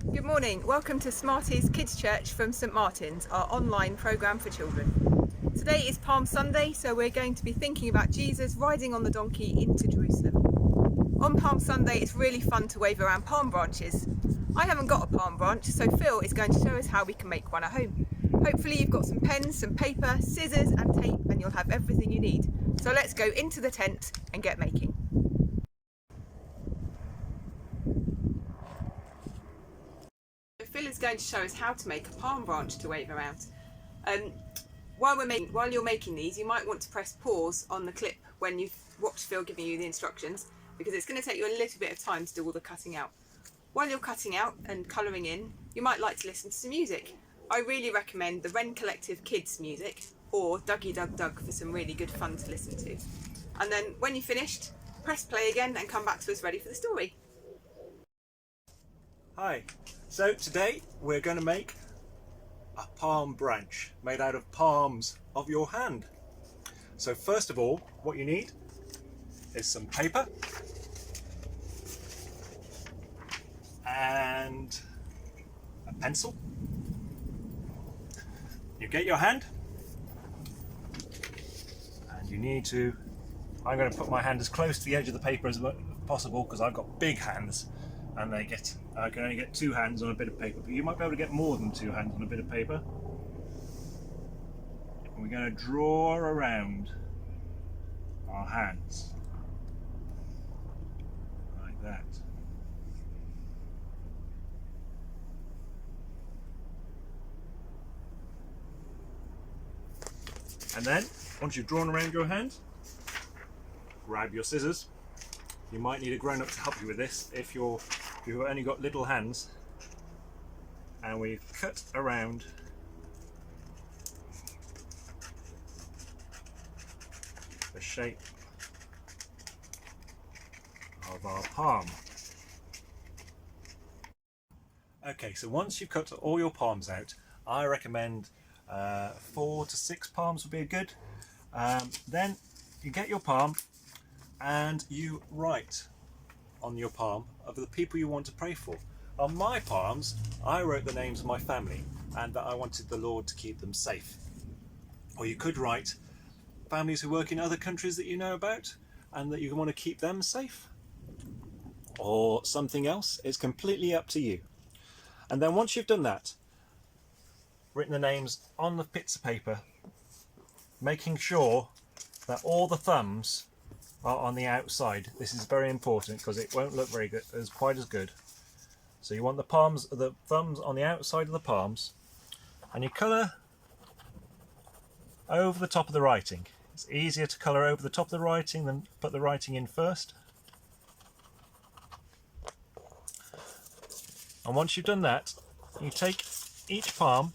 Good morning, welcome to Smarties Kids Church from St Martin's, our online programme for children. Today is Palm Sunday, so we're going to be thinking about Jesus riding on the donkey into Jerusalem. On Palm Sunday it's really fun to wave around palm branches. I haven't got a palm branch, so Phil is going to show us how we can make one at home. Hopefully you've got some pens, some paper, scissors and tape, and you'll have everything you need. So let's go into the tent and get making. Phil is going to show us how to make a palm branch to wave around. While you're making these, you might want to press pause on the clip when you've watched Phil giving you the instructions, because it's going to take you a little bit of time to do all the cutting out. While you're cutting out and colouring in, you might like to listen to some music. I really recommend the Wren Collective Kids music, or Dougie Doug Doug for some really good fun to listen to. And then when you've finished, press play again and come back to us ready for the story. Hi, so today we're going to make a palm branch made out of palms of your hand. So first of all, what you need is some paper and a pencil. You get your hand and you need to, I'm going to put my hand as close to the edge of the paper as possible because I've got big hands and I can only get 2 hands on a bit of paper, but you might be able to get more than 2 hands on a bit of paper. And we're going to draw around our hands like that. And then once you've drawn around your hand, grab your scissors. You might need a grown-up to help you with this if you've only got little hands. And we cut around the shape of our palm. Okay, so once you've cut all your palms out, I recommend 4 to 6 palms would be good. Then you get your palm and you write on your palm of the people you want to pray for. On my palms, I wrote the names of my family and that I wanted the Lord to keep them safe. Or you could write families who work in other countries that you know about and that you want to keep them safe. Or something else. It's completely up to you. And then once you've done that, written the names on the bits of paper, making sure that all the thumbs are on the outside. This is very important because it won't look very good, quite as good. So you want the thumbs on the outside of the palms, and you colour over the top of the writing. It's easier to colour over the top of the writing than put the writing in first. And once you've done that, you take each palm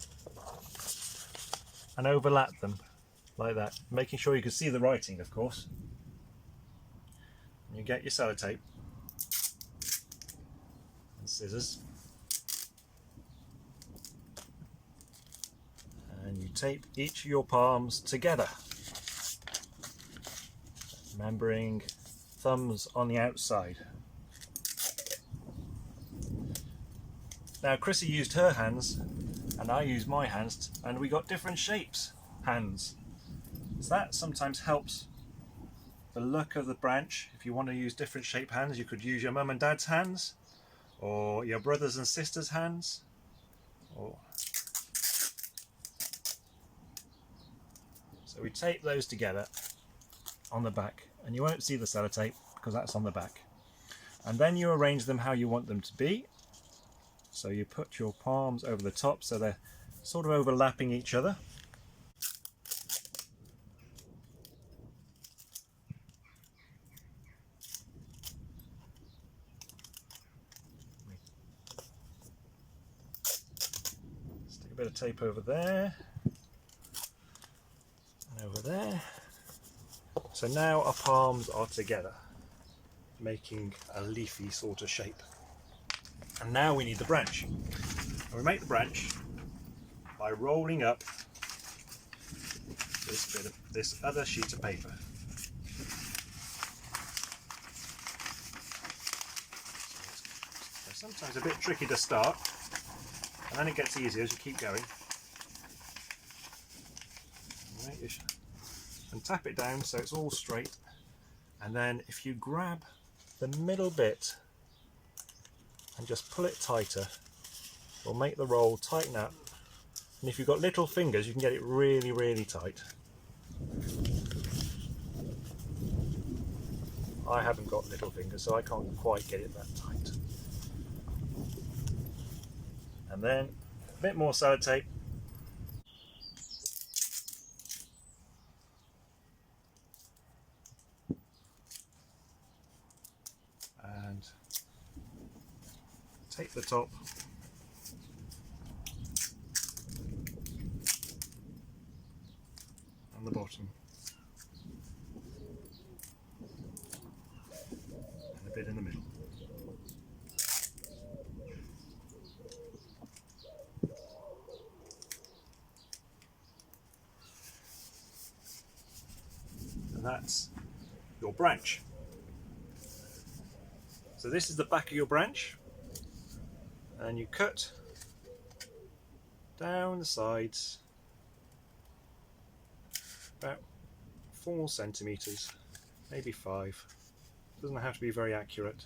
and overlap them like that, making sure you can see the writing, of course. You get your sellotape and scissors, and you tape each of your palms together, remembering thumbs on the outside. Now Chrissy used her hands and I used my hands, and we got different shapes hands, so that sometimes helps the look of the branch. If you want to use different shaped hands, you could use your mum and dad's hands or your brothers and sisters' hands. So we tape those together on the back, and you won't see the sellotape because that's on the back. And then you arrange them how you want them to be. So you put your palms over the top so they're sort of overlapping each other. Stick a bit of tape over there and over there. So now our palms are together, making a leafy sort of shape. And now we need the branch. And we make the branch by rolling up this other sheet of paper. So sometimes a bit tricky to start, And then it gets easier as you keep going. Right, and tap it down so it's all straight. And then if you grab the middle bit and just pull it tighter, it'll make the roll tighten up. And if you've got little fingers, you can get it really, really tight. I haven't got little fingers, so I can't quite get it that tight. And then a bit more sellotape. And take the top and the bottom and a bit in the middle. And that's your branch. So this is the back of your branch, and you cut down the sides about 4 centimeters, maybe 5. Doesn't have to be very accurate.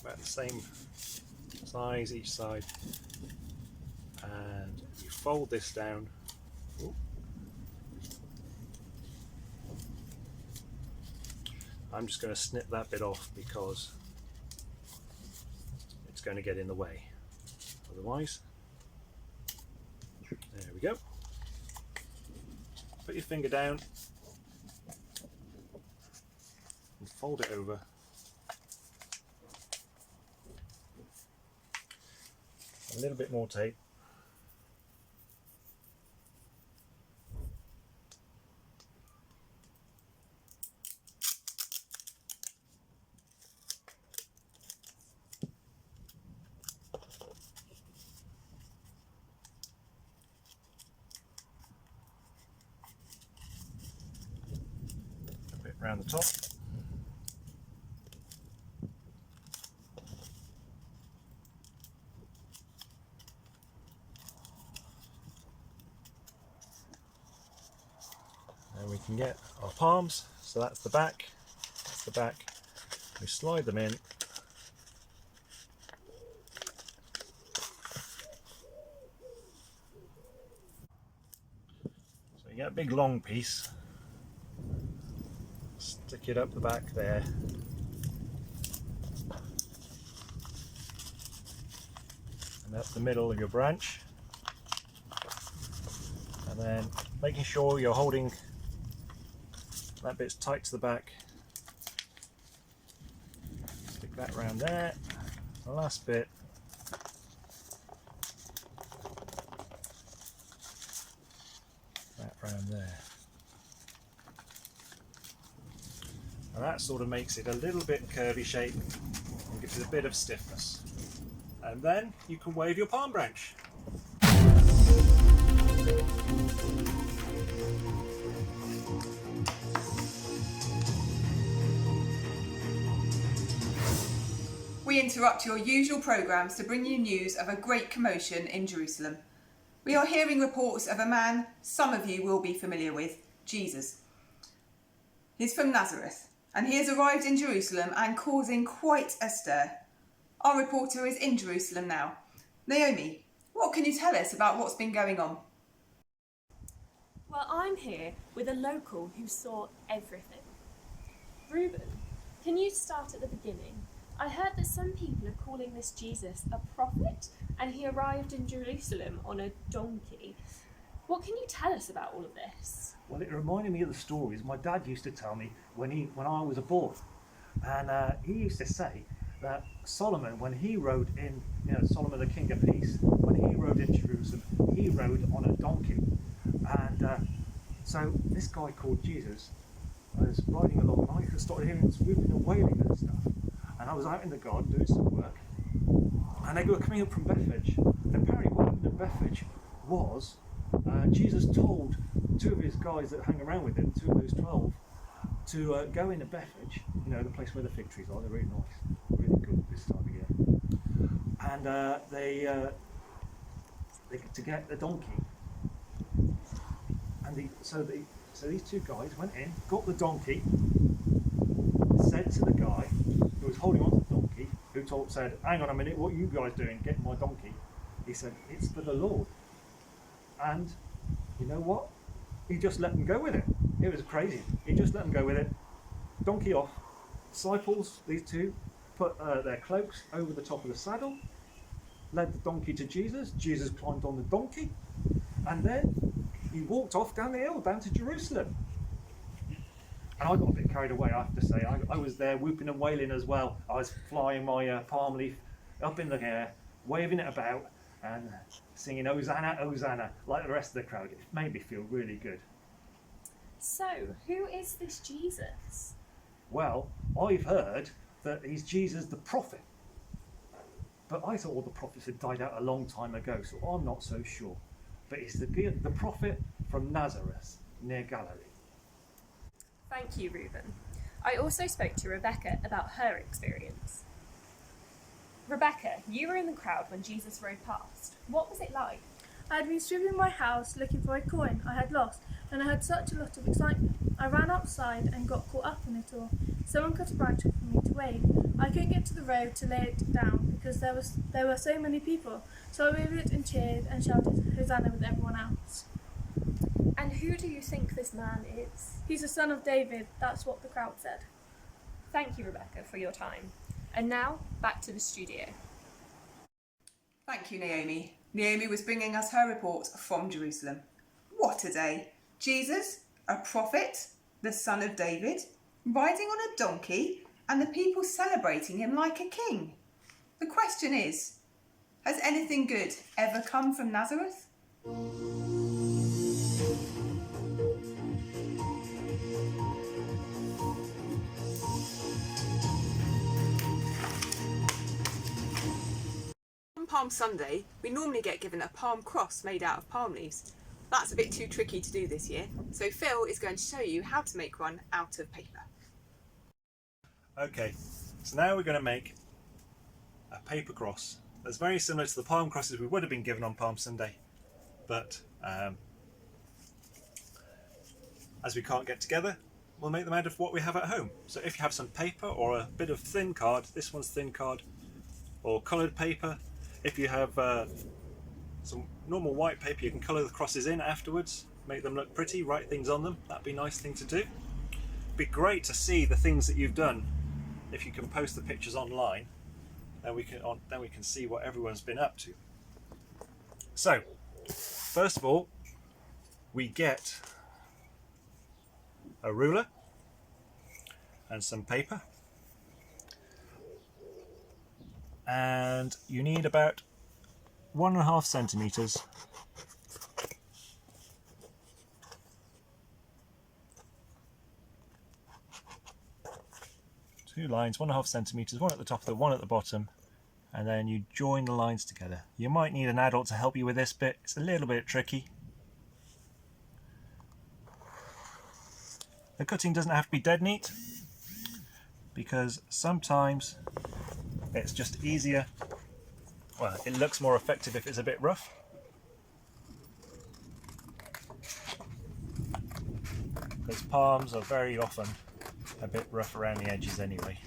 About the same size each side, and you fold this down. Ooh. I'm just going to snip that bit off because it's going to get in the way otherwise. There we go. Put your finger down and fold it over. A little bit more tape. Around the top. And we can get our palms. So that's the back. That's the back. We slide them in. So you get a big long piece. Stick it up the back there. And up the middle of your branch. And then making sure you're holding that bit's tight to the back. Stick that around there. The last bit. That round there. And that sort of makes it a little bit curvy shape and gives it a bit of stiffness. And then you can wave your palm branch. We interrupt your usual programmes to bring you news of a great commotion in Jerusalem. We are hearing reports of a man some of you will be familiar with, Jesus. He's from Nazareth, and he has arrived in Jerusalem and causing quite a stir. Our reporter is in Jerusalem now. Naomi, what can you tell us about what's been going on? Well, I'm here with a local who saw everything. Reuben, can you start at the beginning? I heard that some people are calling this Jesus a prophet, and he arrived in Jerusalem on a donkey. What can you tell us about all of this? Well, it reminded me of the stories my dad used to tell me when I was a boy, and he used to say that Solomon, when he rode in, Solomon the King of Peace, when he rode in Jerusalem, he rode on a donkey, and so this guy called Jesus was riding along, and I started hearing whooping and wailing and stuff, and I was out in the garden doing some work, and they were coming up from Bethphage, and apparently what happened in Bethphage was Jesus told 2 of his guys that hang around with him, 2 of those 12, to go into Bethphage, the place where the fig trees are. They're really nice, really and they to get the donkey. And so these two guys went in, got the donkey, said to the guy who was holding on to the donkey, who said, "Hang on a minute, what are you guys doing getting my donkey?" He said, "It's for the Lord." And you know what? He just let them go with it. It was crazy. He just let them go with it. Donkey off. Disciples, these two, put their cloaks over the top of the saddle, led the donkey to Jesus. Jesus climbed on the donkey, and then he walked off down the hill, down to Jerusalem. And I got a bit carried away, I have to say. I was there whooping and wailing as well. I was flying my palm leaf up in the air, waving it about, and singing "Hosanna, Hosanna" like the rest of the crowd. It made me feel really good. So, who is this Jesus? Well, I've heard that he's Jesus the prophet. But I thought all the prophets had died out a long time ago, so I'm not so sure. But he's the prophet from Nazareth, near Galilee. Thank you, Reuben. I also spoke to Rebecca about her experience. Rebecca, you were in the crowd when Jesus rode past. What was it like? I had been sweeping my house looking for a coin I had lost, and I had such a lot of excitement. I ran outside and got caught up in it all. Someone cut a branch off for me to wave. I couldn't get to the road to lay it down because there were so many people, so I waved it and cheered and shouted Hosanna with everyone else. And who do you think this man is? He's the son of David, that's what the crowd said. Thank you, Rebecca, for your time. And now, back to the studio. Thank you, Naomi. Naomi was bringing us her report from Jerusalem. What a day! Jesus, a prophet, the son of David, riding on a donkey, and the people celebrating him like a king. The question is, has anything good ever come from Nazareth? On Palm Sunday, we normally get given a palm cross made out of palm leaves. That's a bit too tricky to do this year, so Phil is going to show you how to make one out of paper. Okay, so now we're going to make a paper cross that's very similar to the palm crosses we would have been given on Palm Sunday, but as we can't get together, we'll make them out of what we have at home. So if you have some paper or a bit of thin card, this one's thin card, or coloured paper, if you have some normal white paper, you can colour the crosses in afterwards, make them look pretty, write things on them. That'd be a nice thing to do. It'd be great to see the things that you've done. If you can post the pictures online, then we can see what everyone's been up to. So, first of all, we get a ruler and some paper, and you need about 1.5 centimeters . 2 lines, 1.5 centimeters, one at the top, one at the bottom, and then you join the lines together. You might need an adult to help you with this bit. It's a little bit tricky. The cutting doesn't have to be dead neat, because sometimes it's just easier. Well, it looks more effective if it's a bit rough. Because palms are very often a bit rough around the edges anyway.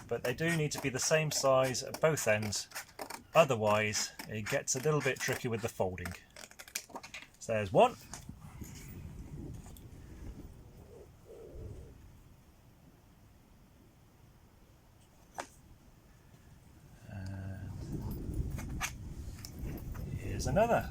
But they do need to be the same size at both ends, otherwise it gets a little bit tricky with the folding. So there's one. Here's another.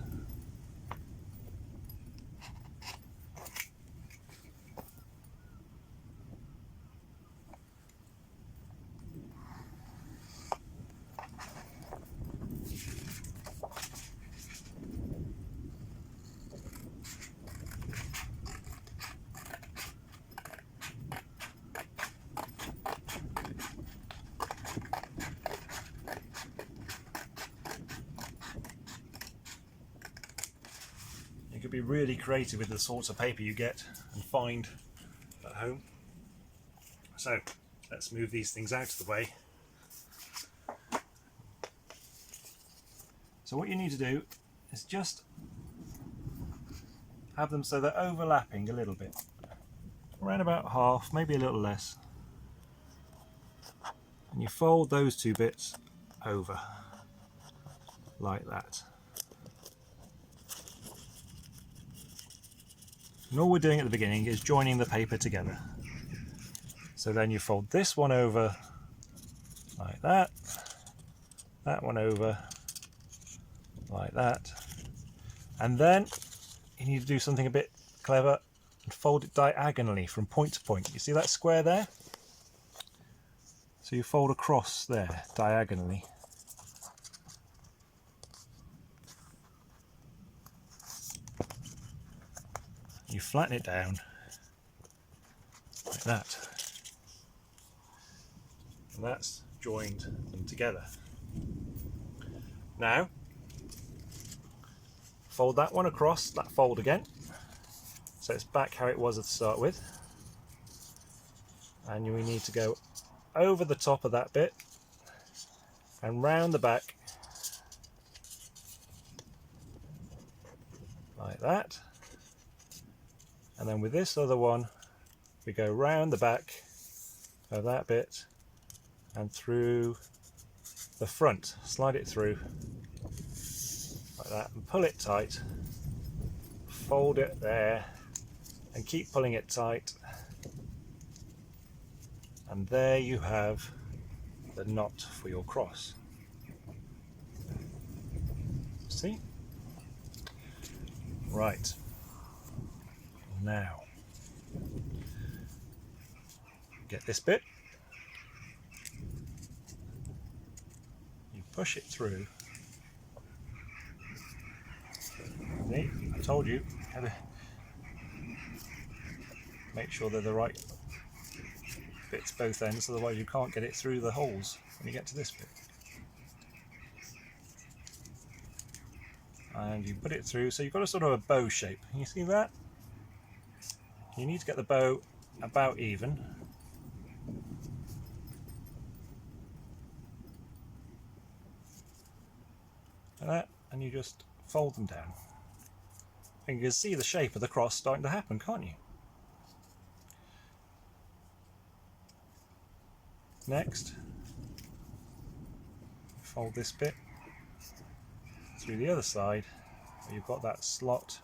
You could be really creative with the sorts of paper you get and find at home. So let's move these things out of the way So what you need to do is just have them so they're overlapping a little bit. Around about half, maybe a little less. And you fold those two bits over like that. And all we're doing at the beginning is joining the paper together. So then you fold this one over like that one over like that, and then you need to do something a bit clever and fold it diagonally from point to point. You see that square there? So you fold across there diagonally. You flatten it down like that. And that's joined them together. Now, fold that one across, that fold again, so it's back how it was to start with. And we need to go over the top of that bit and round the back like that. And then with this other one, we go round the back of that bit and through the front, slide it through like that and pull it tight, fold it there and keep pulling it tight, and there you have the knot for your cross. See? Right, now get this bit, you push it through. See, I told you, how to make sure they're the right bits both ends, otherwise you can't get it through the holes when you get to this bit. And you put it through, so you've got a sort of a bow shape. Can you see that? You need to get the bow about even. Like that, and you just fold them down. And you can see the shape of the cross starting to happen, can't you? Next, fold this bit through the other side, where you've got that slot.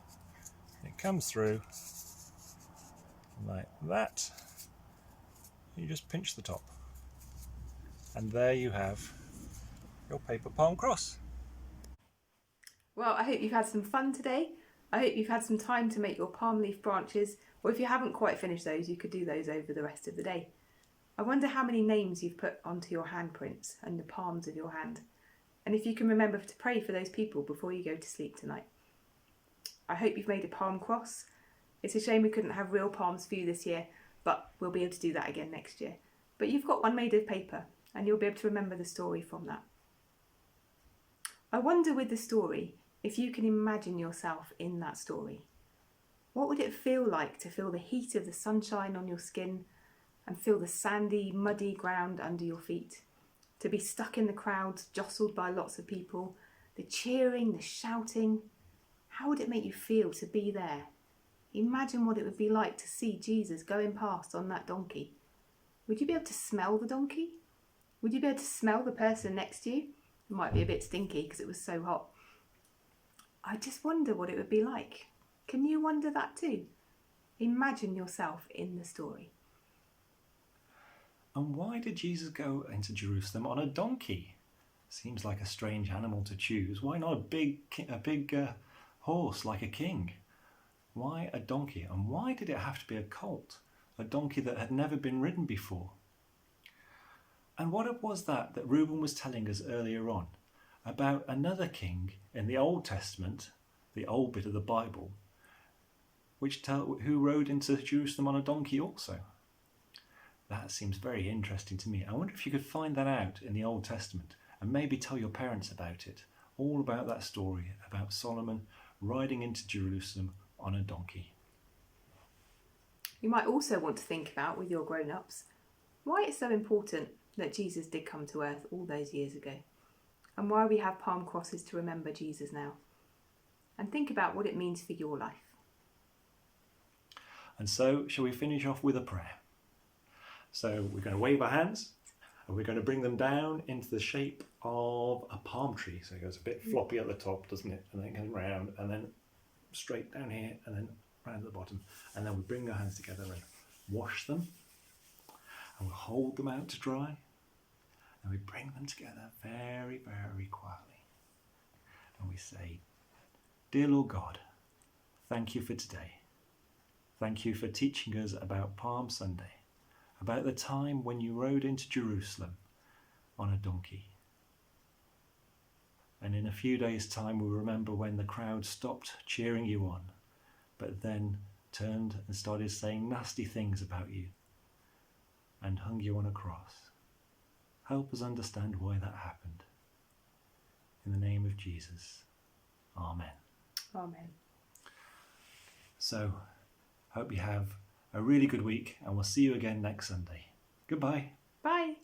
It comes through like that. You just pinch the top, and there you have your paper palm cross. Well, I hope you've had some fun today. I hope you've had some time to make your palm leaf branches, or if you haven't quite finished those, you could do those over the rest of the day. I wonder how many names you've put onto your handprints and the palms of your hand, and if you can remember to pray for those people before you go to sleep tonight. I hope you've made a palm cross. It's a shame we couldn't have real palms for you this year, but we'll be able to do that again next year. But you've got one made of paper, and you'll be able to remember the story from that. I wonder with the story, if you can imagine yourself in that story. What would it feel like to feel the heat of the sunshine on your skin and feel the sandy, muddy ground under your feet? To be stuck in the crowds, jostled by lots of people, the cheering, the shouting. How would it make you feel to be there? Imagine what it would be like to see Jesus going past on that donkey. Would you be able to smell the donkey? Would you be able to smell the person next to you? It might be a bit stinky because it was so hot. I just wonder what it would be like. Can you wonder that too? Imagine yourself in the story. And why did Jesus go into Jerusalem on a donkey? Seems like a strange animal to choose. Why not a big horse like a king? Why a donkey? And why did it have to be a colt? A donkey that had never been ridden before? And what was that Reuben was telling us earlier on about another king in the Old Testament, the old bit of the Bible, who rode into Jerusalem on a donkey also? That seems very interesting to me. I wonder if you could find that out in the Old Testament and maybe tell your parents about it, all about that story about Solomon riding into Jerusalem on a donkey. You might also want to think about, with your grown-ups, why it's so important that Jesus did come to earth all those years ago. and why we have palm crosses to remember Jesus now. And think about what it means for your life. And so, shall we finish off with a prayer? So we're going to wave our hands and we're going to bring them down into the shape of a palm tree. So it goes a bit floppy at the top, doesn't it? And then it goes round and then straight down here and then round at the bottom. And then we bring our hands together and wash them. And we'll hold them out to dry. And we bring them together very, very quietly. And we say, Dear Lord God, thank you for today. Thank you for teaching us about Palm Sunday, about the time when you rode into Jerusalem on a donkey. And in a few days' time we'll remember when the crowd stopped cheering you on, but then turned and started saying nasty things about you and hung you on a cross. Help us understand why that happened. In the name of Jesus, Amen. Amen. So, hope you have a really good week and we'll see you again next Sunday. Goodbye. Bye.